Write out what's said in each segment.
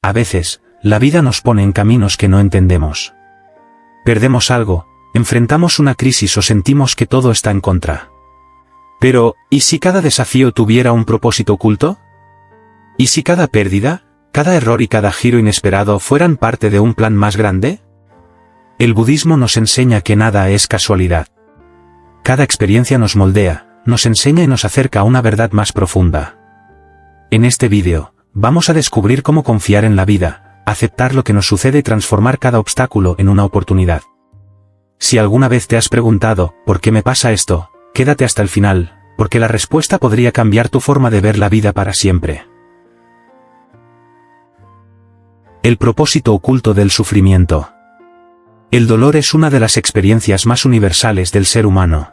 A veces, la vida nos pone en caminos que no entendemos. Perdemos algo, enfrentamos una crisis o sentimos que todo está en contra. Pero, ¿y si cada desafío tuviera un propósito oculto? ¿Y si cada pérdida, cada error y cada giro inesperado fueran parte de un plan más grande? El budismo nos enseña que nada es casualidad. Cada experiencia nos moldea, nos enseña y nos acerca a una verdad más profunda. En este vídeo, vamos a descubrir cómo confiar en la vida, aceptar lo que nos sucede y transformar cada obstáculo en una oportunidad. Si alguna vez te has preguntado, ¿por qué me pasa esto?, quédate hasta el final, porque la respuesta podría cambiar tu forma de ver la vida para siempre. El propósito oculto del sufrimiento. El dolor es una de las experiencias más universales del ser humano.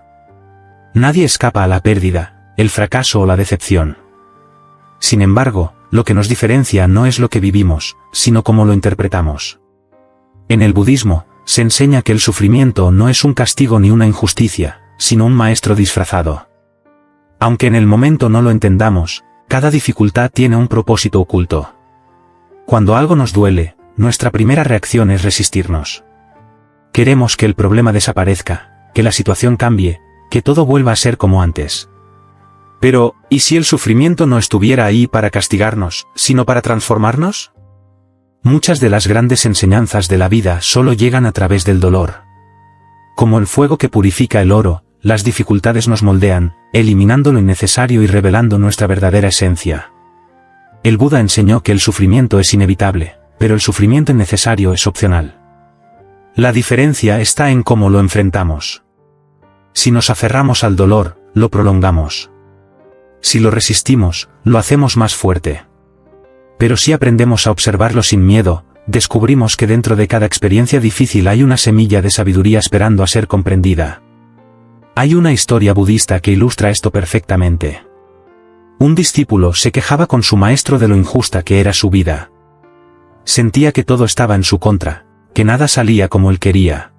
Nadie escapa a la pérdida, el fracaso o la decepción. Sin embargo, lo que nos diferencia no es lo que vivimos, sino cómo lo interpretamos. En el budismo, se enseña que el sufrimiento no es un castigo ni una injusticia, sino un maestro disfrazado. Aunque en el momento no lo entendamos, cada dificultad tiene un propósito oculto. Cuando algo nos duele, nuestra primera reacción es resistirnos. Queremos que el problema desaparezca, que la situación cambie, que todo vuelva a ser como antes. Pero, ¿y si el sufrimiento no estuviera ahí para castigarnos, sino para transformarnos? Muchas de las grandes enseñanzas de la vida solo llegan a través del dolor. Como el fuego que purifica el oro, las dificultades nos moldean, eliminando lo innecesario y revelando nuestra verdadera esencia. El Buda enseñó que el sufrimiento es inevitable, pero el sufrimiento innecesario es opcional. La diferencia está en cómo lo enfrentamos. Si nos aferramos al dolor, lo prolongamos. Si lo resistimos, lo hacemos más fuerte. Pero si aprendemos a observarlo sin miedo, descubrimos que dentro de cada experiencia difícil hay una semilla de sabiduría esperando a ser comprendida. Hay una historia budista que ilustra esto perfectamente. Un discípulo se quejaba con su maestro de lo injusta que era su vida. Sentía que todo estaba en su contra, que nada salía como él quería.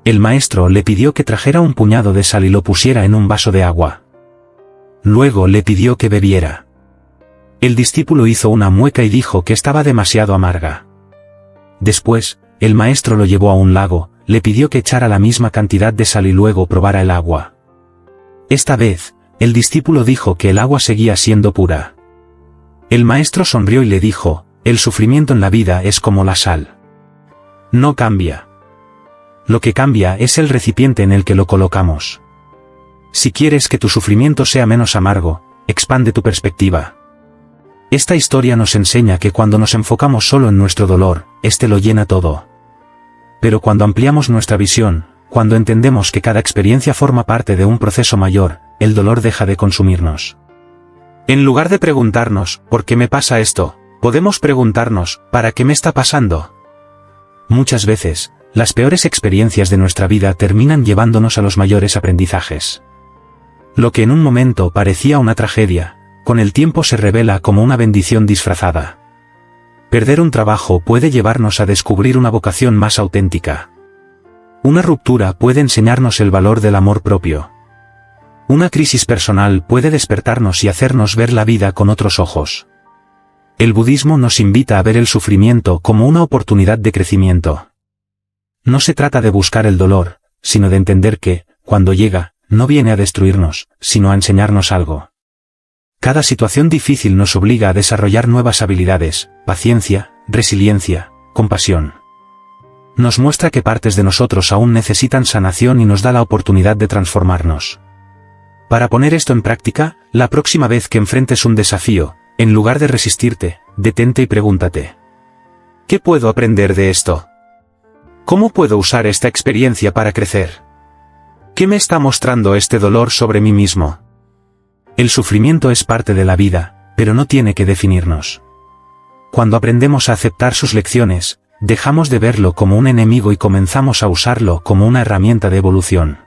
El maestro le pidió que trajera un puñado de sal y lo pusiera en un vaso de agua. Luego le pidió que bebiera. El discípulo hizo una mueca y dijo que estaba demasiado amarga. Después, el maestro lo llevó a un lago, le pidió que echara la misma cantidad de sal y luego probara el agua. Esta vez, el discípulo dijo que el agua seguía siendo pura. El maestro sonrió y le dijo, el sufrimiento en la vida es como la sal. No cambia. Lo que cambia es el recipiente en el que lo colocamos. Si quieres que tu sufrimiento sea menos amargo, expande tu perspectiva. Esta historia nos enseña que cuando nos enfocamos solo en nuestro dolor, este lo llena todo. Pero cuando ampliamos nuestra visión, cuando entendemos que cada experiencia forma parte de un proceso mayor, el dolor deja de consumirnos. En lugar de preguntarnos, ¿por qué me pasa esto?, podemos preguntarnos, ¿para qué me está pasando? Muchas veces, las peores experiencias de nuestra vida terminan llevándonos a los mayores aprendizajes. Lo que en un momento parecía una tragedia, con el tiempo se revela como una bendición disfrazada. Perder un trabajo puede llevarnos a descubrir una vocación más auténtica. Una ruptura puede enseñarnos el valor del amor propio. Una crisis personal puede despertarnos y hacernos ver la vida con otros ojos. El budismo nos invita a ver el sufrimiento como una oportunidad de crecimiento. No se trata de buscar el dolor, sino de entender que, cuando llega, no viene a destruirnos, sino a enseñarnos algo. Cada situación difícil nos obliga a desarrollar nuevas habilidades, paciencia, resiliencia, compasión. Nos muestra que partes de nosotros aún necesitan sanación y nos da la oportunidad de transformarnos. Para poner esto en práctica, la próxima vez que enfrentes un desafío, en lugar de resistirte, detente y pregúntate: ¿qué puedo aprender de esto? ¿Cómo puedo usar esta experiencia para crecer? ¿Qué me está mostrando este dolor sobre mí mismo? El sufrimiento es parte de la vida, pero no tiene que definirnos. Cuando aprendemos a aceptar sus lecciones, dejamos de verlo como un enemigo y comenzamos a usarlo como una herramienta de evolución.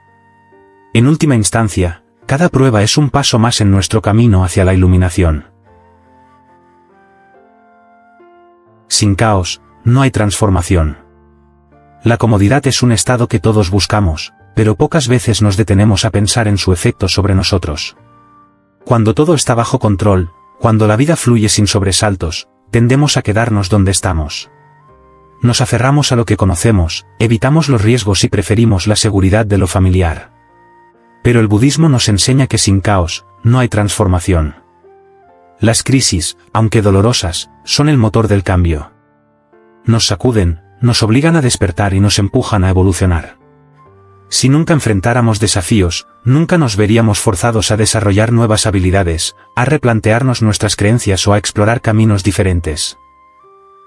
En última instancia, cada prueba es un paso más en nuestro camino hacia la iluminación. Sin caos, no hay transformación. La comodidad es un estado que todos buscamos, pero pocas veces nos detenemos a pensar en su efecto sobre nosotros. Cuando todo está bajo control, cuando la vida fluye sin sobresaltos, tendemos a quedarnos donde estamos. Nos aferramos a lo que conocemos, evitamos los riesgos y preferimos la seguridad de lo familiar. Pero el budismo nos enseña que sin caos, no hay transformación. Las crisis, aunque dolorosas, son el motor del cambio. Nos sacuden, nos obligan a despertar y nos empujan a evolucionar. Si nunca enfrentáramos desafíos, nunca nos veríamos forzados a desarrollar nuevas habilidades, a replantearnos nuestras creencias o a explorar caminos diferentes.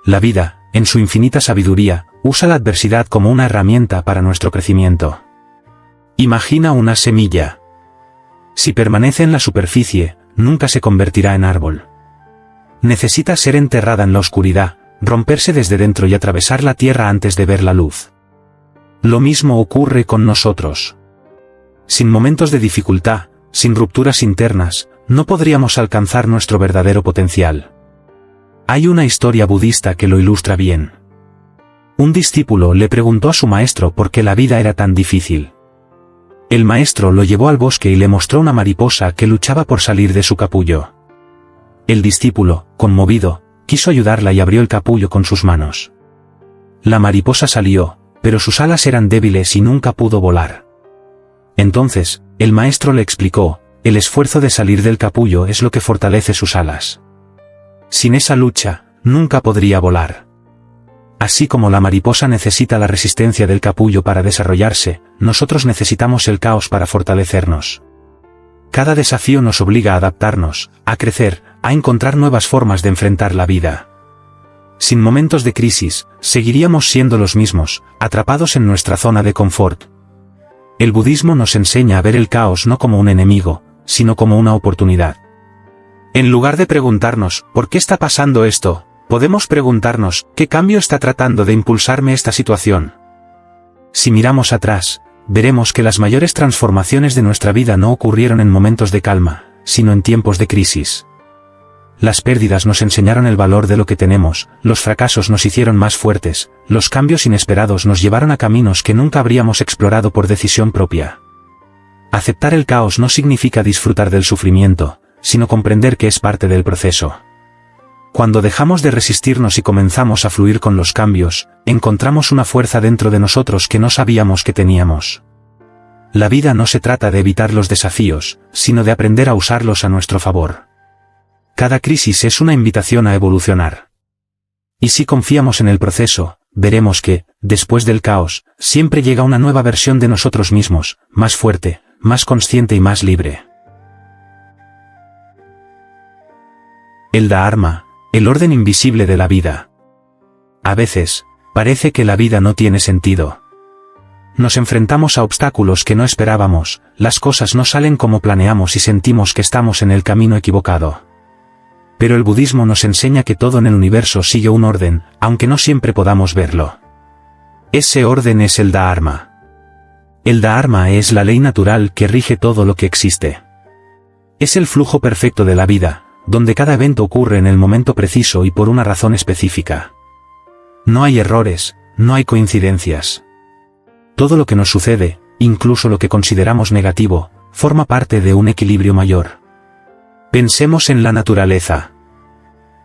La vida, en su infinita sabiduría, usa la adversidad como una herramienta para nuestro crecimiento. Imagina una semilla. Si permanece en la superficie, nunca se convertirá en árbol. Necesita ser enterrada en la oscuridad, romperse desde dentro y atravesar la tierra antes de ver la luz. Lo mismo ocurre con nosotros. Sin momentos de dificultad, sin rupturas internas, no podríamos alcanzar nuestro verdadero potencial. Hay una historia budista que lo ilustra bien. Un discípulo le preguntó a su maestro por qué la vida era tan difícil. El maestro lo llevó al bosque y le mostró una mariposa que luchaba por salir de su capullo. El discípulo, conmovido, quiso ayudarla y abrió el capullo con sus manos. La mariposa salió, pero sus alas eran débiles y nunca pudo volar. Entonces, el maestro le explicó, el esfuerzo de salir del capullo es lo que fortalece sus alas. Sin esa lucha, nunca podría volar. Así como la mariposa necesita la resistencia del capullo para desarrollarse, nosotros necesitamos el caos para fortalecernos. Cada desafío nos obliga a adaptarnos, a crecer, a encontrar nuevas formas de enfrentar la vida. Sin momentos de crisis, seguiríamos siendo los mismos, atrapados en nuestra zona de confort. El budismo nos enseña a ver el caos no como un enemigo, sino como una oportunidad. En lugar de preguntarnos, ¿por qué está pasando esto?, podemos preguntarnos, ¿qué cambio está tratando de impulsarme esta situación? Si miramos atrás, veremos que las mayores transformaciones de nuestra vida no ocurrieron en momentos de calma, sino en tiempos de crisis. Las pérdidas nos enseñaron el valor de lo que tenemos, los fracasos nos hicieron más fuertes, los cambios inesperados nos llevaron a caminos que nunca habríamos explorado por decisión propia. Aceptar el caos no significa disfrutar del sufrimiento, sino comprender que es parte del proceso. Cuando dejamos de resistirnos y comenzamos a fluir con los cambios, encontramos una fuerza dentro de nosotros que no sabíamos que teníamos. La vida no se trata de evitar los desafíos, sino de aprender a usarlos a nuestro favor. Cada crisis es una invitación a evolucionar. Y si confiamos en el proceso, veremos que, después del caos, siempre llega una nueva versión de nosotros mismos, más fuerte, más consciente y más libre. El Dharma, el orden invisible de la vida. A veces, parece que la vida no tiene sentido. Nos enfrentamos a obstáculos que no esperábamos, las cosas no salen como planeamos y sentimos que estamos en el camino equivocado. Pero el budismo nos enseña que todo en el universo sigue un orden, aunque no siempre podamos verlo. Ese orden es el Dharma. El Dharma es la ley natural que rige todo lo que existe. Es el flujo perfecto de la vida, donde cada evento ocurre en el momento preciso y por una razón específica. No hay errores, no hay coincidencias. Todo lo que nos sucede, incluso lo que consideramos negativo, forma parte de un equilibrio mayor. Pensemos en la naturaleza.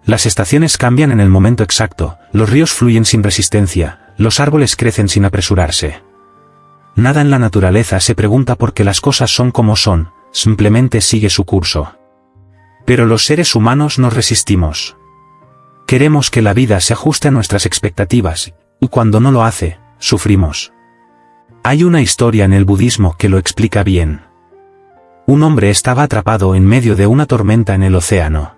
Las estaciones cambian en el momento exacto, los ríos fluyen sin resistencia, los árboles crecen sin apresurarse. Nada en la naturaleza se pregunta por qué las cosas son como son, simplemente sigue su curso. Pero los seres humanos nos resistimos. Queremos que la vida se ajuste a nuestras expectativas, y cuando no lo hace, sufrimos. Hay una historia en el budismo que lo explica bien. Un hombre estaba atrapado en medio de una tormenta en el océano.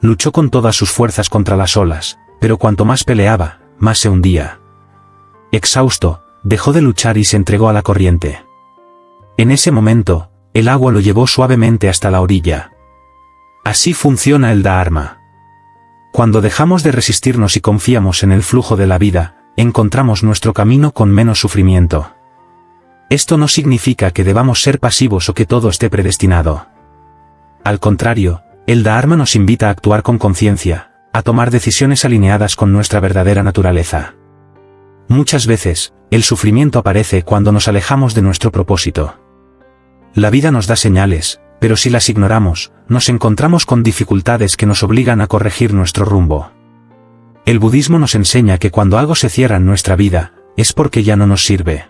Luchó con todas sus fuerzas contra las olas, pero cuanto más peleaba, más se hundía. Exhausto, dejó de luchar y se entregó a la corriente. En ese momento, el agua lo llevó suavemente hasta la orilla. Así funciona el Dharma. Cuando dejamos de resistirnos y confiamos en el flujo de la vida, encontramos nuestro camino con menos sufrimiento. Esto no significa que debamos ser pasivos o que todo esté predestinado. Al contrario, el Dharma nos invita a actuar con conciencia, a tomar decisiones alineadas con nuestra verdadera naturaleza. Muchas veces, el sufrimiento aparece cuando nos alejamos de nuestro propósito. La vida nos da señales, pero si las ignoramos, nos encontramos con dificultades que nos obligan a corregir nuestro rumbo. El budismo nos enseña que cuando algo se cierra en nuestra vida, es porque ya no nos sirve.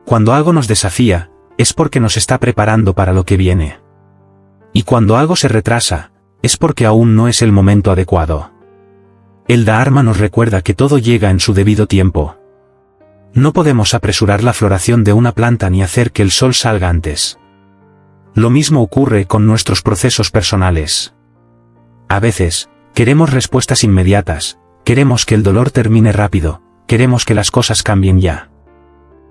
Cuando algo nos desafía, es porque nos está preparando para lo que viene. Y cuando algo se retrasa, es porque aún no es el momento adecuado. El Dharma nos recuerda que todo llega en su debido tiempo. No podemos apresurar la floración de una planta ni hacer que el sol salga antes. Lo mismo ocurre con nuestros procesos personales. A veces, queremos respuestas inmediatas, queremos que el dolor termine rápido, queremos que las cosas cambien ya.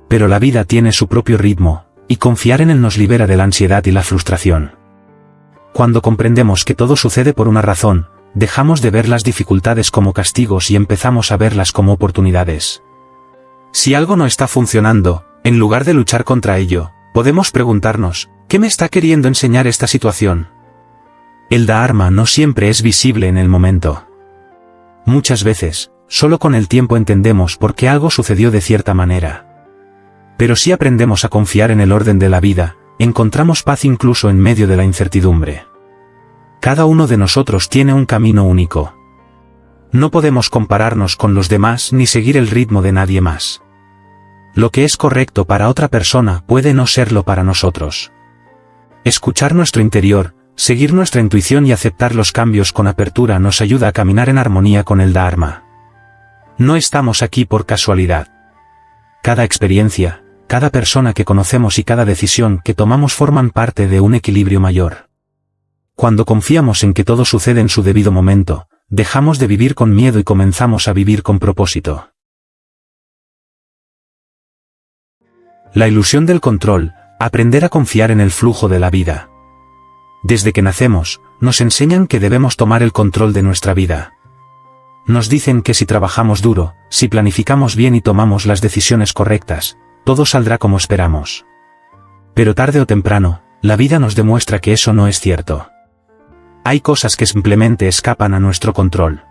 Pero la vida tiene su propio ritmo, y confiar en él nos libera de la ansiedad y la frustración. Cuando comprendemos que todo sucede por una razón, dejamos de ver las dificultades como castigos y empezamos a verlas como oportunidades. Si algo no está funcionando, en lugar de luchar contra ello, podemos preguntarnos, ¿qué me está queriendo enseñar esta situación? El Dharma no siempre es visible en el momento. Muchas veces, solo con el tiempo entendemos por qué algo sucedió de cierta manera. Pero si aprendemos a confiar en el orden de la vida, encontramos paz incluso en medio de la incertidumbre. Cada uno de nosotros tiene un camino único. No podemos compararnos con los demás ni seguir el ritmo de nadie más. Lo que es correcto para otra persona puede no serlo para nosotros. Escuchar nuestro interior, seguir nuestra intuición y aceptar los cambios con apertura nos ayuda a caminar en armonía con el Dharma. No estamos aquí por casualidad. Cada experiencia, cada persona que conocemos y cada decisión que tomamos forman parte de un equilibrio mayor. Cuando confiamos en que todo sucede en su debido momento, dejamos de vivir con miedo y comenzamos a vivir con propósito. La ilusión del control, aprender a confiar en el flujo de la vida. Desde que nacemos, nos enseñan que debemos tomar el control de nuestra vida. Nos dicen que si trabajamos duro, si planificamos bien y tomamos las decisiones correctas, todo saldrá como esperamos. Pero tarde o temprano, la vida nos demuestra que eso no es cierto. Hay cosas que simplemente escapan a nuestro control.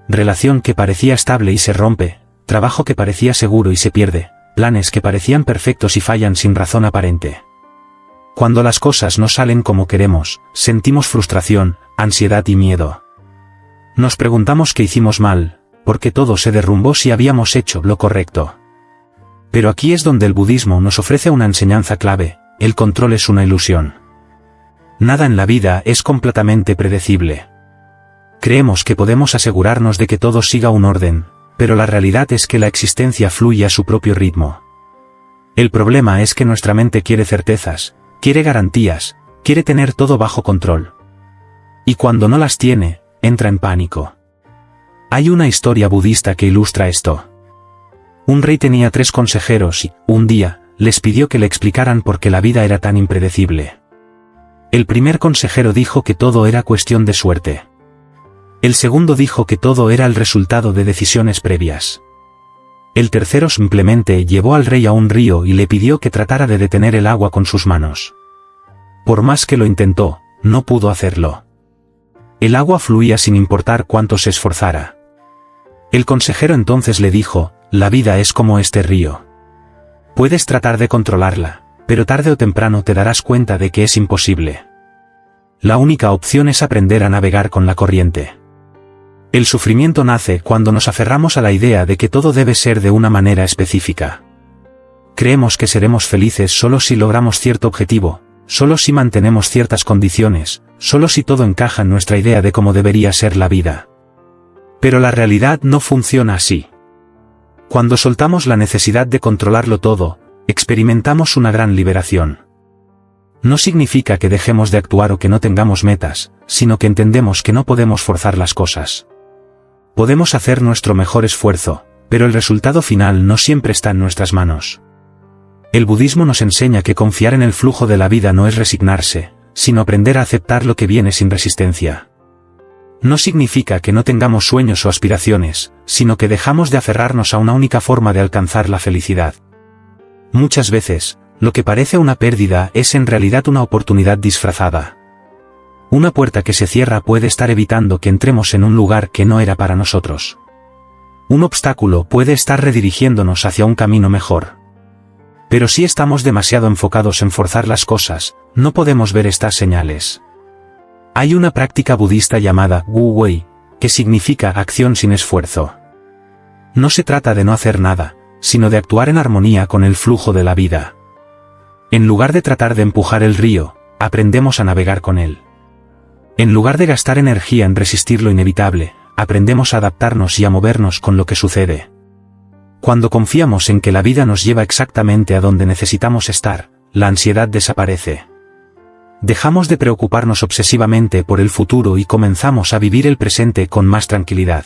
Relación que parecía estable y se rompe, trabajo que parecía seguro y se pierde, planes que parecían perfectos y fallan sin razón aparente. Cuando las cosas no salen como queremos, sentimos frustración, ansiedad y miedo. Nos preguntamos qué hicimos mal, por qué todo se derrumbó si habíamos hecho lo correcto. Pero aquí es donde el budismo nos ofrece una enseñanza clave: el control es una ilusión. Nada en la vida es completamente predecible. Creemos que podemos asegurarnos de que todo siga un orden, pero la realidad es que la existencia fluye a su propio ritmo. El problema es que nuestra mente quiere certezas, quiere garantías, quiere tener todo bajo control. Y cuando no las tiene, entra en pánico. Hay una historia budista que ilustra esto. Un rey tenía 3 consejeros y, un día, les pidió que le explicaran por qué la vida era tan impredecible. El primer consejero dijo que todo era cuestión de suerte. El segundo dijo que todo era el resultado de decisiones previas. El tercero simplemente llevó al rey a un río y le pidió que tratara de detener el agua con sus manos. Por más que lo intentó, no pudo hacerlo. El agua fluía sin importar cuánto se esforzara. El consejero entonces le dijo: la vida es como este río. Puedes tratar de controlarla, pero tarde o temprano te darás cuenta de que es imposible. La única opción es aprender a navegar con la corriente. El sufrimiento nace cuando nos aferramos a la idea de que todo debe ser de una manera específica. Creemos que seremos felices solo si logramos cierto objetivo, solo si mantenemos ciertas condiciones, solo si todo encaja en nuestra idea de cómo debería ser la vida. Pero la realidad no funciona así. Cuando soltamos la necesidad de controlarlo todo, experimentamos una gran liberación. No significa que dejemos de actuar o que no tengamos metas, sino que entendemos que no podemos forzar las cosas. Podemos hacer nuestro mejor esfuerzo, pero el resultado final no siempre está en nuestras manos. El budismo nos enseña que confiar en el flujo de la vida no es resignarse, sino aprender a aceptar lo que viene sin resistencia. No significa que no tengamos sueños o aspiraciones, sino que dejamos de aferrarnos a una única forma de alcanzar la felicidad. Muchas veces, lo que parece una pérdida es en realidad una oportunidad disfrazada. Una puerta que se cierra puede estar evitando que entremos en un lugar que no era para nosotros. Un obstáculo puede estar redirigiéndonos hacia un camino mejor. Pero si estamos demasiado enfocados en forzar las cosas, no podemos ver estas señales. Hay una práctica budista llamada Wu Wei, que significa acción sin esfuerzo. No se trata de no hacer nada, sino de actuar en armonía con el flujo de la vida. En lugar de tratar de empujar el río, aprendemos a navegar con él. En lugar de gastar energía en resistir lo inevitable, aprendemos a adaptarnos y a movernos con lo que sucede. Cuando confiamos en que la vida nos lleva exactamente a donde necesitamos estar, la ansiedad desaparece. Dejamos de preocuparnos obsesivamente por el futuro y comenzamos a vivir el presente con más tranquilidad.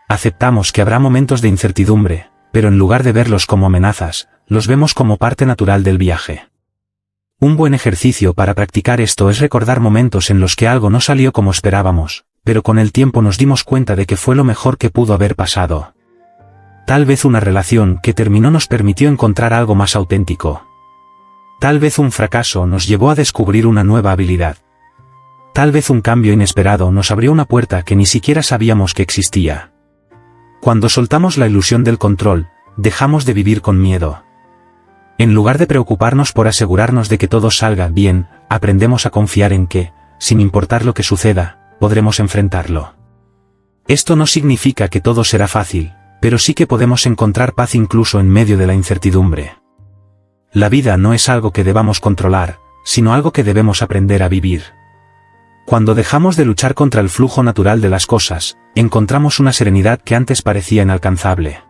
Aceptamos que habrá momentos de incertidumbre, pero en lugar de verlos como amenazas, los vemos como parte natural del viaje. Un buen ejercicio para practicar esto es recordar momentos en los que algo no salió como esperábamos, pero con el tiempo nos dimos cuenta de que fue lo mejor que pudo haber pasado. Tal vez una relación que terminó nos permitió encontrar algo más auténtico. Tal vez un fracaso nos llevó a descubrir una nueva habilidad. Tal vez un cambio inesperado nos abrió una puerta que ni siquiera sabíamos que existía. Cuando soltamos la ilusión del control, dejamos de vivir con miedo. En lugar de preocuparnos por asegurarnos de que todo salga bien, aprendemos a confiar en que, sin importar lo que suceda, podremos enfrentarlo. Esto no significa que todo será fácil, pero sí que podemos encontrar paz incluso en medio de la incertidumbre. La vida no es algo que debamos controlar, sino algo que debemos aprender a vivir. Cuando dejamos de luchar contra el flujo natural de las cosas, encontramos una serenidad que antes parecía inalcanzable.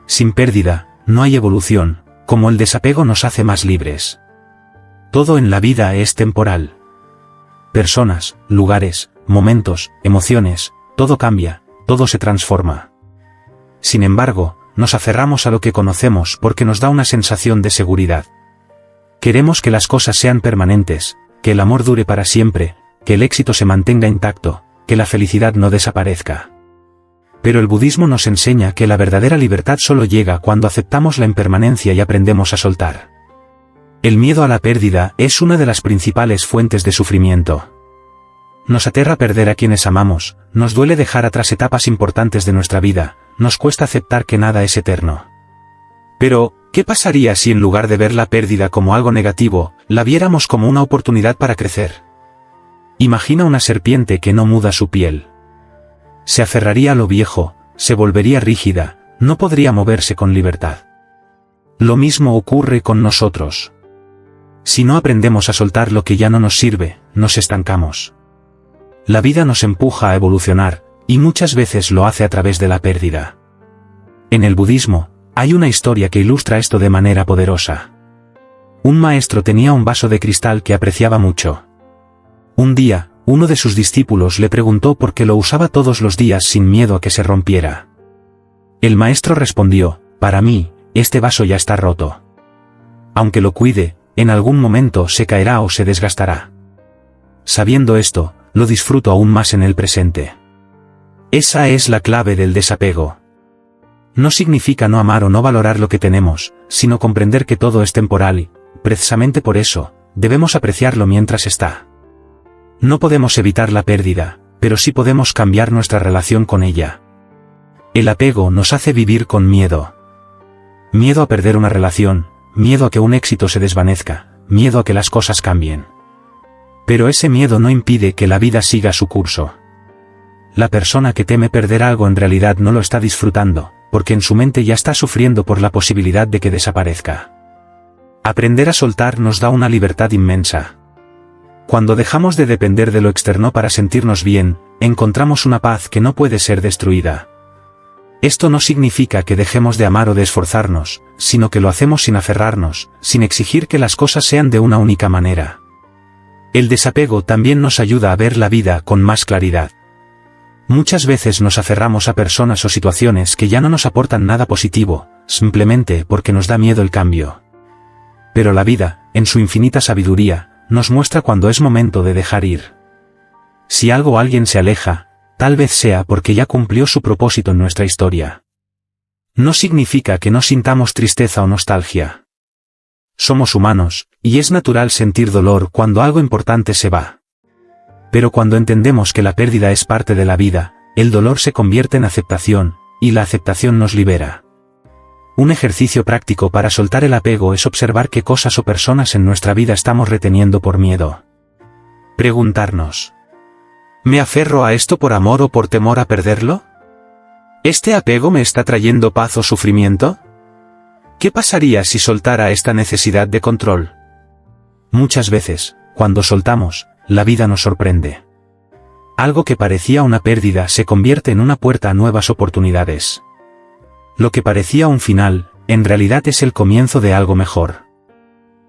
Sin pérdida, no hay evolución, como el desapego nos hace más libres. Todo en la vida es temporal. Personas, lugares, momentos, emociones, todo cambia, todo se transforma. Sin embargo, nos aferramos a lo que conocemos porque nos da una sensación de seguridad. Queremos que las cosas sean permanentes, que el amor dure para siempre, que el éxito se mantenga intacto, que la felicidad no desaparezca. Pero el budismo nos enseña que la verdadera libertad solo llega cuando aceptamos la impermanencia y aprendemos a soltar. El miedo a la pérdida es una de las principales fuentes de sufrimiento. Nos aterra perder a quienes amamos, nos duele dejar atrás etapas importantes de nuestra vida, nos cuesta aceptar que nada es eterno. Pero, ¿qué pasaría si en lugar de ver la pérdida como algo negativo, la viéramos como una oportunidad para crecer? Imagina una serpiente que no muda su piel. Se aferraría a lo viejo, se volvería rígida, no podría moverse con libertad. Lo mismo ocurre con nosotros. Si no aprendemos a soltar lo que ya no nos sirve, nos estancamos. La vida nos empuja a evolucionar, y muchas veces lo hace a través de la pérdida. En el budismo, hay una historia que ilustra esto de manera poderosa. Un maestro tenía un vaso de cristal que apreciaba mucho. Un día, uno de sus discípulos le preguntó por qué lo usaba todos los días sin miedo a que se rompiera. El maestro respondió: para mí, este vaso ya está roto. Aunque lo cuide, en algún momento se caerá o se desgastará. Sabiendo esto, lo disfruto aún más en el presente. Esa es la clave del desapego. No significa no amar o no valorar lo que tenemos, sino comprender que todo es temporal y, precisamente por eso, debemos apreciarlo mientras está. No podemos evitar la pérdida, pero sí podemos cambiar nuestra relación con ella. El apego nos hace vivir con miedo. Miedo a perder una relación, miedo a que un éxito se desvanezca, miedo a que las cosas cambien. Pero ese miedo no impide que la vida siga su curso. La persona que teme perder algo en realidad no lo está disfrutando, porque en su mente ya está sufriendo por la posibilidad de que desaparezca. Aprender a soltar nos da una libertad inmensa. Cuando dejamos de depender de lo externo para sentirnos bien, encontramos una paz que no puede ser destruida. Esto no significa que dejemos de amar o de esforzarnos, sino que lo hacemos sin aferrarnos, sin exigir que las cosas sean de una única manera. El desapego también nos ayuda a ver la vida con más claridad. Muchas veces nos aferramos a personas o situaciones que ya no nos aportan nada positivo, simplemente porque nos da miedo el cambio. Pero la vida, en su infinita sabiduría, nos muestra cuando es momento de dejar ir. Si algo o alguien se aleja, tal vez sea porque ya cumplió su propósito en nuestra historia. No significa que no sintamos tristeza o nostalgia. Somos humanos, y es natural sentir dolor cuando algo importante se va. Pero cuando entendemos que la pérdida es parte de la vida, el dolor se convierte en aceptación, y la aceptación nos libera. Un ejercicio práctico para soltar el apego es observar qué cosas o personas en nuestra vida estamos reteniendo por miedo. Preguntarnos: ¿me aferro a esto por amor o por temor a perderlo? ¿Este apego me está trayendo paz o sufrimiento? ¿Qué pasaría si soltara esta necesidad de control? Muchas veces, cuando soltamos, la vida nos sorprende. Algo que parecía una pérdida se convierte en una puerta a nuevas oportunidades. Lo que parecía un final, en realidad es el comienzo de algo mejor.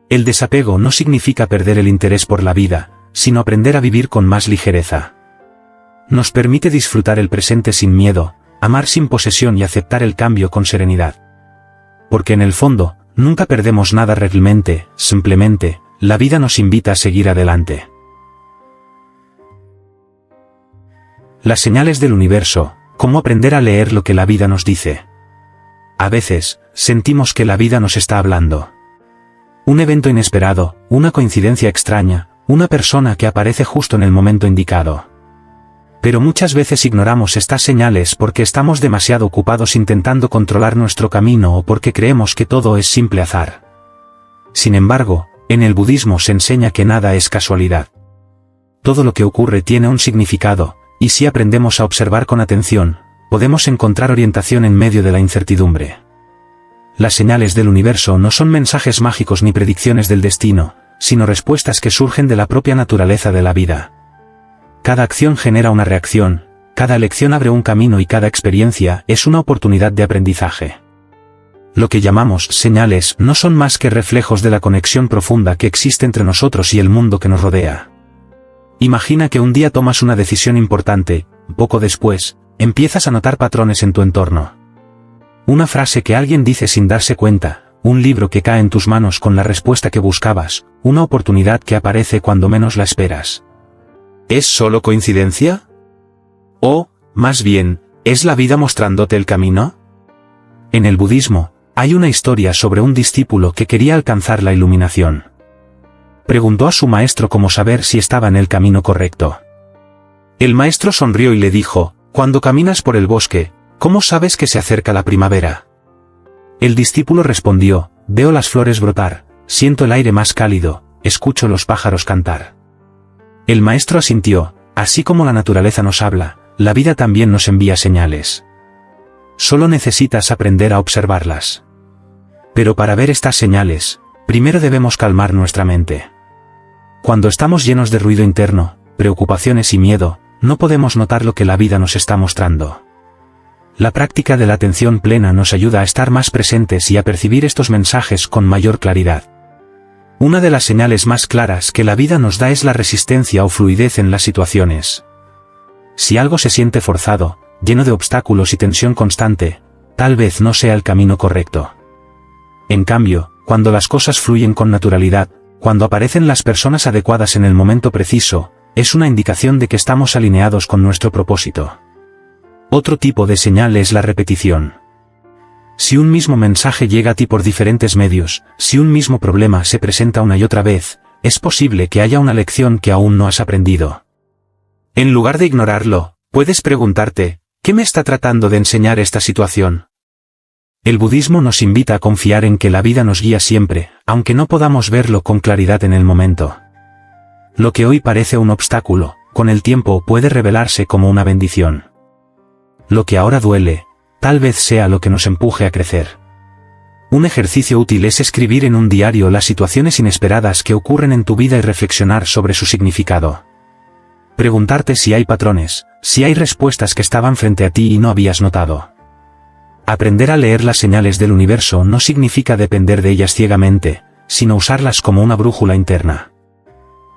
El desapego no significa perder el interés por la vida, sino aprender a vivir con más ligereza. Nos permite disfrutar el presente sin miedo, amar sin posesión y aceptar el cambio con serenidad. Porque en el fondo, nunca perdemos nada realmente, simplemente, la vida nos invita a seguir adelante. Las señales del universo: ¿cómo aprender a leer lo que la vida nos dice? A veces, sentimos que la vida nos está hablando. Un evento inesperado, una coincidencia extraña, una persona que aparece justo en el momento indicado. Pero muchas veces ignoramos estas señales porque estamos demasiado ocupados intentando controlar nuestro camino o porque creemos que todo es simple azar. Sin embargo, en el budismo se enseña que nada es casualidad. Todo lo que ocurre tiene un significado, y si aprendemos a observar con atención, podemos encontrar orientación en medio de la incertidumbre. Las señales del universo no son mensajes mágicos ni predicciones del destino, sino respuestas que surgen de la propia naturaleza de la vida. Cada acción genera una reacción, cada elección abre un camino y cada experiencia es una oportunidad de aprendizaje. Lo que llamamos señales no son más que reflejos de la conexión profunda que existe entre nosotros y el mundo que nos rodea. Imagina que un día tomas una decisión importante, poco después, empiezas a notar patrones en tu entorno. Una frase que alguien dice sin darse cuenta, un libro que cae en tus manos con la respuesta que buscabas, una oportunidad que aparece cuando menos la esperas. ¿Es solo coincidencia? ¿O, más bien, es la vida mostrándote el camino? En el budismo, hay una historia sobre un discípulo que quería alcanzar la iluminación. Preguntó a su maestro cómo saber si estaba en el camino correcto. El maestro sonrió y le dijo: cuando caminas por el bosque, ¿cómo sabes que se acerca la primavera? El discípulo respondió: veo las flores brotar, siento el aire más cálido, escucho los pájaros cantar. El maestro asintió: así como la naturaleza nos habla, la vida también nos envía señales. Solo necesitas aprender a observarlas. Pero para ver estas señales, primero debemos calmar nuestra mente. Cuando estamos llenos de ruido interno, preocupaciones y miedo, no podemos notar lo que la vida nos está mostrando. La práctica de la atención plena nos ayuda a estar más presentes y a percibir estos mensajes con mayor claridad. Una de las señales más claras que la vida nos da es la resistencia o fluidez en las situaciones. Si algo se siente forzado, lleno de obstáculos y tensión constante, tal vez no sea el camino correcto. En cambio, cuando las cosas fluyen con naturalidad, cuando aparecen las personas adecuadas en el momento preciso, es una indicación de que estamos alineados con nuestro propósito. Otro tipo de señal es la repetición. Si un mismo mensaje llega a ti por diferentes medios, si un mismo problema se presenta una y otra vez, es posible que haya una lección que aún no has aprendido. En lugar de ignorarlo, puedes preguntarte: ¿qué me está tratando de enseñar esta situación? El budismo nos invita a confiar en que la vida nos guía siempre, aunque no podamos verlo con claridad en el momento. Lo que hoy parece un obstáculo, con el tiempo puede revelarse como una bendición. Lo que ahora duele, tal vez sea lo que nos empuje a crecer. Un ejercicio útil es escribir en un diario las situaciones inesperadas que ocurren en tu vida y reflexionar sobre su significado. Preguntarte si hay patrones, si hay respuestas que estaban frente a ti y no habías notado. Aprender a leer las señales del universo no significa depender de ellas ciegamente, sino usarlas como una brújula interna.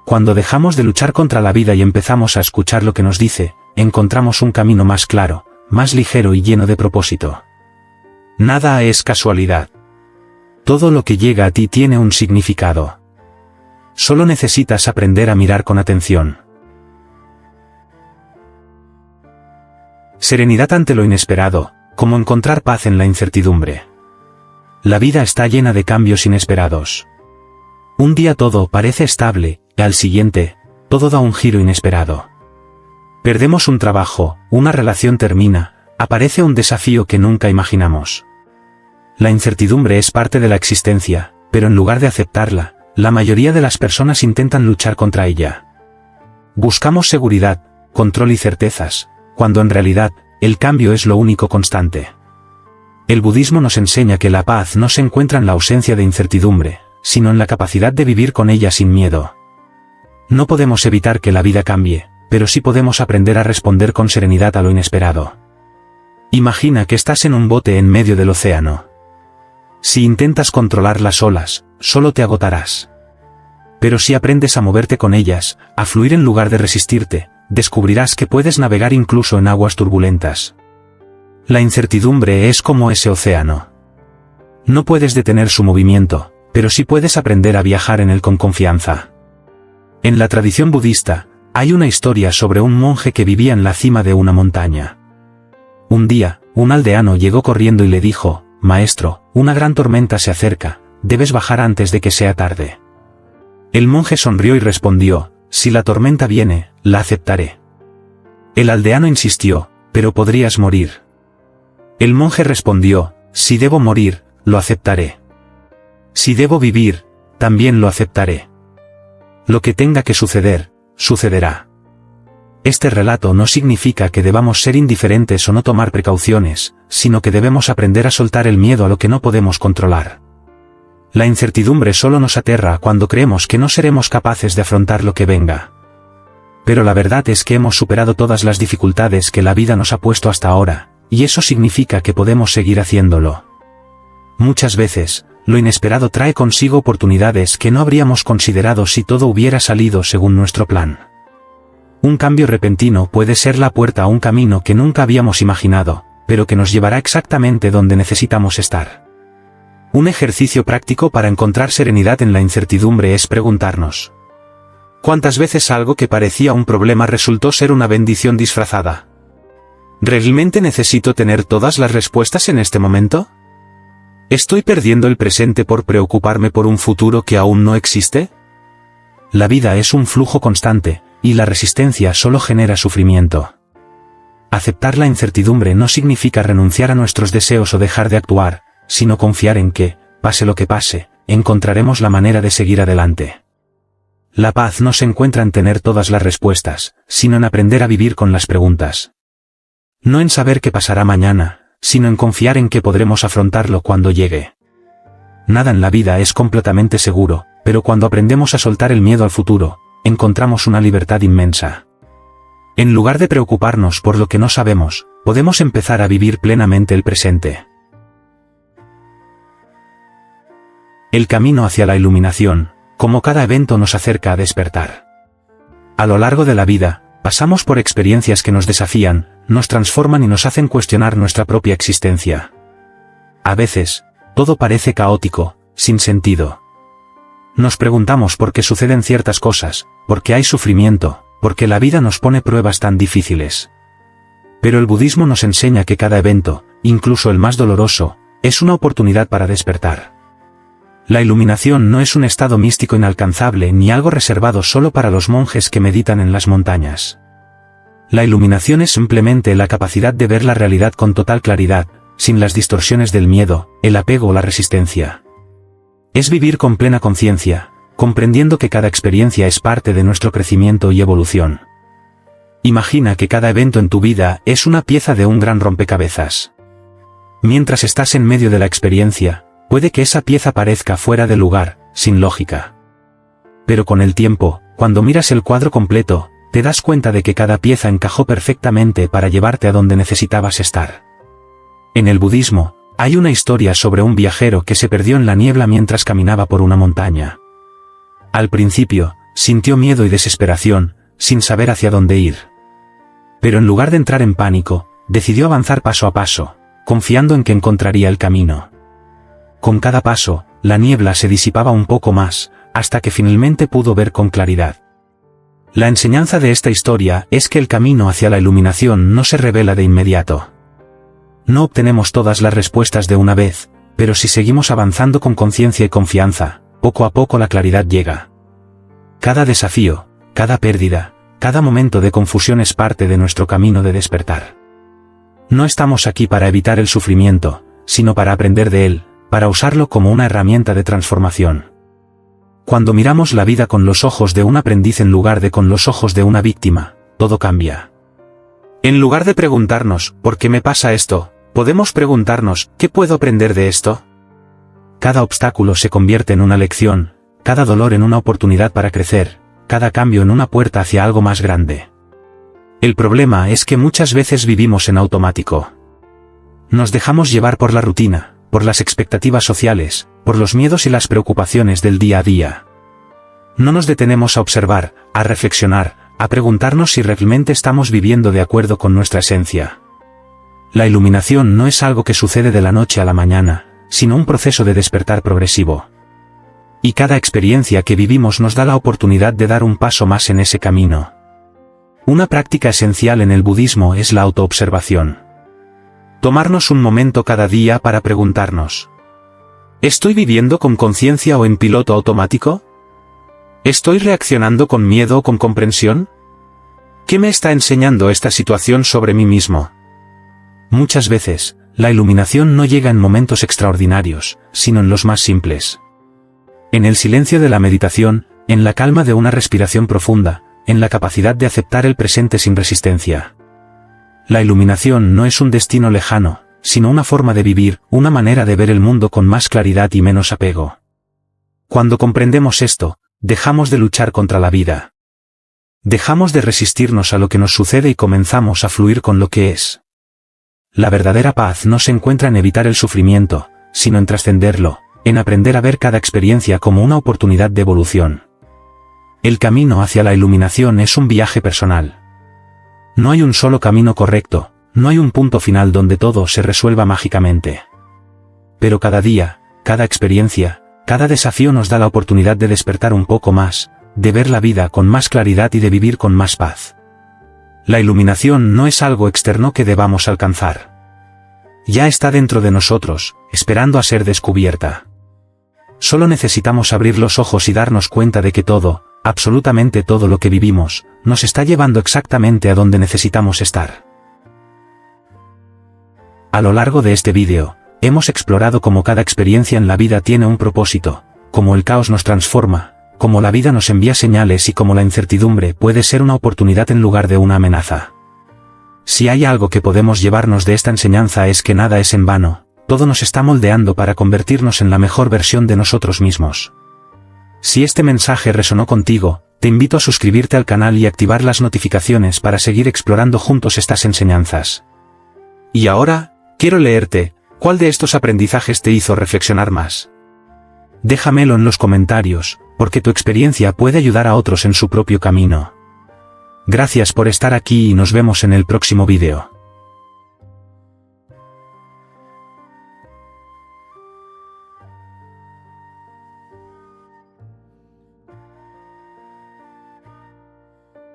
Cuando dejamos de luchar contra la vida y empezamos a escuchar lo que nos dice, encontramos un camino más claro, más ligero y lleno de propósito. Nada es casualidad. Todo lo que llega a ti tiene un significado. Solo necesitas aprender a mirar con atención. Serenidad ante lo inesperado, como encontrar paz en la incertidumbre. La vida está llena de cambios inesperados. Un día todo parece estable, y al siguiente, todo da un giro inesperado. Perdemos un trabajo, una relación termina, aparece un desafío que nunca imaginamos. La incertidumbre es parte de la existencia, pero en lugar de aceptarla, la mayoría de las personas intentan luchar contra ella. Buscamos seguridad, control y certezas, cuando en realidad, el cambio es lo único constante. El budismo nos enseña que la paz no se encuentra en la ausencia de incertidumbre, sino en la capacidad de vivir con ella sin miedo. No podemos evitar que la vida cambie, pero sí podemos aprender a responder con serenidad a lo inesperado. Imagina que estás en un bote en medio del océano. Si intentas controlar las olas, solo te agotarás. Pero si aprendes a moverte con ellas, a fluir en lugar de resistirte, descubrirás que puedes navegar incluso en aguas turbulentas. La incertidumbre es como ese océano. No puedes detener su movimiento, pero sí puedes aprender a viajar en él con confianza. En la tradición budista, hay una historia sobre un monje que vivía en la cima de una montaña. Un día, un aldeano llegó corriendo y le dijo: «Maestro, una gran tormenta se acerca, debes bajar antes de que sea tarde». El monje sonrió y respondió: «Si la tormenta viene, la aceptaré». El aldeano insistió: «Pero podrías morir». El monje respondió: «Si debo morir, lo aceptaré. Si debo vivir, también lo aceptaré. Lo que tenga que suceder, sucederá». Este relato no significa que debamos ser indiferentes o no tomar precauciones, sino que debemos aprender a soltar el miedo a lo que no podemos controlar. La incertidumbre solo nos aterra cuando creemos que no seremos capaces de afrontar lo que venga. Pero la verdad es que hemos superado todas las dificultades que la vida nos ha puesto hasta ahora, y eso significa que podemos seguir haciéndolo. Muchas veces, lo inesperado trae consigo oportunidades que no habríamos considerado si todo hubiera salido según nuestro plan. Un cambio repentino puede ser la puerta a un camino que nunca habíamos imaginado, pero que nos llevará exactamente donde necesitamos estar. Un ejercicio práctico para encontrar serenidad en la incertidumbre es preguntarnos: ¿cuántas veces algo que parecía un problema resultó ser una bendición disfrazada? ¿Realmente necesito tener todas las respuestas en este momento? ¿Estoy perdiendo el presente por preocuparme por un futuro que aún no existe? La vida es un flujo constante, y la resistencia solo genera sufrimiento. Aceptar la incertidumbre no significa renunciar a nuestros deseos o dejar de actuar, sino confiar en que, pase lo que pase, encontraremos la manera de seguir adelante. La paz no se encuentra en tener todas las respuestas, sino en aprender a vivir con las preguntas. No en saber qué pasará mañana, sino en confiar en que podremos afrontarlo cuando llegue. Nada en la vida es completamente seguro, pero cuando aprendemos a soltar el miedo al futuro, encontramos una libertad inmensa. En lugar de preocuparnos por lo que no sabemos, podemos empezar a vivir plenamente el presente. El camino hacia la iluminación, como cada evento nos acerca a despertar. A lo largo de la vida, pasamos por experiencias que nos desafían, nos transforman y nos hacen cuestionar nuestra propia existencia. A veces, todo parece caótico, sin sentido. Nos preguntamos por qué suceden ciertas cosas, por qué hay sufrimiento, por qué la vida nos pone pruebas tan difíciles. Pero el budismo nos enseña que cada evento, incluso el más doloroso, es una oportunidad para despertar. La iluminación no es un estado místico inalcanzable ni algo reservado solo para los monjes que meditan en las montañas. La iluminación es simplemente la capacidad de ver la realidad con total claridad, sin las distorsiones del miedo, el apego o la resistencia. Es vivir con plena conciencia, comprendiendo que cada experiencia es parte de nuestro crecimiento y evolución. Imagina que cada evento en tu vida es una pieza de un gran rompecabezas. Mientras estás en medio de la experiencia, puede que esa pieza parezca fuera de lugar, sin lógica. Pero con el tiempo, cuando miras el cuadro completo, te das cuenta de que cada pieza encajó perfectamente para llevarte a donde necesitabas estar. En el budismo, hay una historia sobre un viajero que se perdió en la niebla mientras caminaba por una montaña. Al principio, sintió miedo y desesperación, sin saber hacia dónde ir. Pero en lugar de entrar en pánico, decidió avanzar paso a paso, confiando en que encontraría el camino. Con cada paso, la niebla se disipaba un poco más, hasta que finalmente pudo ver con claridad. La enseñanza de esta historia es que el camino hacia la iluminación no se revela de inmediato. No obtenemos todas las respuestas de una vez, pero si seguimos avanzando con conciencia y confianza, poco a poco la claridad llega. Cada desafío, cada pérdida, cada momento de confusión es parte de nuestro camino de despertar. No estamos aquí para evitar el sufrimiento, sino para aprender de él, para usarlo como una herramienta de transformación. Cuando miramos la vida con los ojos de un aprendiz en lugar de con los ojos de una víctima, todo cambia. En lugar de preguntarnos, ¿por qué me pasa esto?, podemos preguntarnos, ¿qué puedo aprender de esto? Cada obstáculo se convierte en una lección, cada dolor en una oportunidad para crecer, cada cambio en una puerta hacia algo más grande. El problema es que muchas veces vivimos en automático. Nos dejamos llevar por la rutina, por las expectativas sociales, por los miedos y las preocupaciones del día a día. No nos detenemos a observar, a reflexionar, a preguntarnos si realmente estamos viviendo de acuerdo con nuestra esencia. La iluminación no es algo que sucede de la noche a la mañana, sino un proceso de despertar progresivo. Y cada experiencia que vivimos nos da la oportunidad de dar un paso más en ese camino. Una práctica esencial en el budismo es la autoobservación. Tomarnos un momento cada día para preguntarnos: ¿estoy viviendo con conciencia o en piloto automático? ¿Estoy reaccionando con miedo o con comprensión? ¿Qué me está enseñando esta situación sobre mí mismo? Muchas veces, la iluminación no llega en momentos extraordinarios, sino en los más simples. En el silencio de la meditación, en la calma de una respiración profunda, en la capacidad de aceptar el presente sin resistencia. La iluminación no es un destino lejano, sino una forma de vivir, una manera de ver el mundo con más claridad y menos apego. Cuando comprendemos esto, dejamos de luchar contra la vida. Dejamos de resistirnos a lo que nos sucede y comenzamos a fluir con lo que es. La verdadera paz no se encuentra en evitar el sufrimiento, sino en trascenderlo, en aprender a ver cada experiencia como una oportunidad de evolución. El camino hacia la iluminación es un viaje personal. No hay un solo camino correcto, no hay un punto final donde todo se resuelva mágicamente. Pero cada día, cada experiencia, cada desafío nos da la oportunidad de despertar un poco más, de ver la vida con más claridad y de vivir con más paz. La iluminación no es algo externo que debamos alcanzar. Ya está dentro de nosotros, esperando a ser descubierta. Solo necesitamos abrir los ojos y darnos cuenta de que todo, absolutamente todo lo que vivimos, nos está llevando exactamente a donde necesitamos estar. A lo largo de este vídeo, hemos explorado cómo cada experiencia en la vida tiene un propósito, cómo el caos nos transforma, cómo la vida nos envía señales y cómo la incertidumbre puede ser una oportunidad en lugar de una amenaza. Si hay algo que podemos llevarnos de esta enseñanza es que nada es en vano, todo nos está moldeando para convertirnos en la mejor versión de nosotros mismos. Si este mensaje resonó contigo, te invito a suscribirte al canal y activar las notificaciones para seguir explorando juntos estas enseñanzas. Y ahora, quiero leerte, ¿cuál de estos aprendizajes te hizo reflexionar más? Déjamelo en los comentarios, porque tu experiencia puede ayudar a otros en su propio camino. Gracias por estar aquí y nos vemos en el próximo vídeo.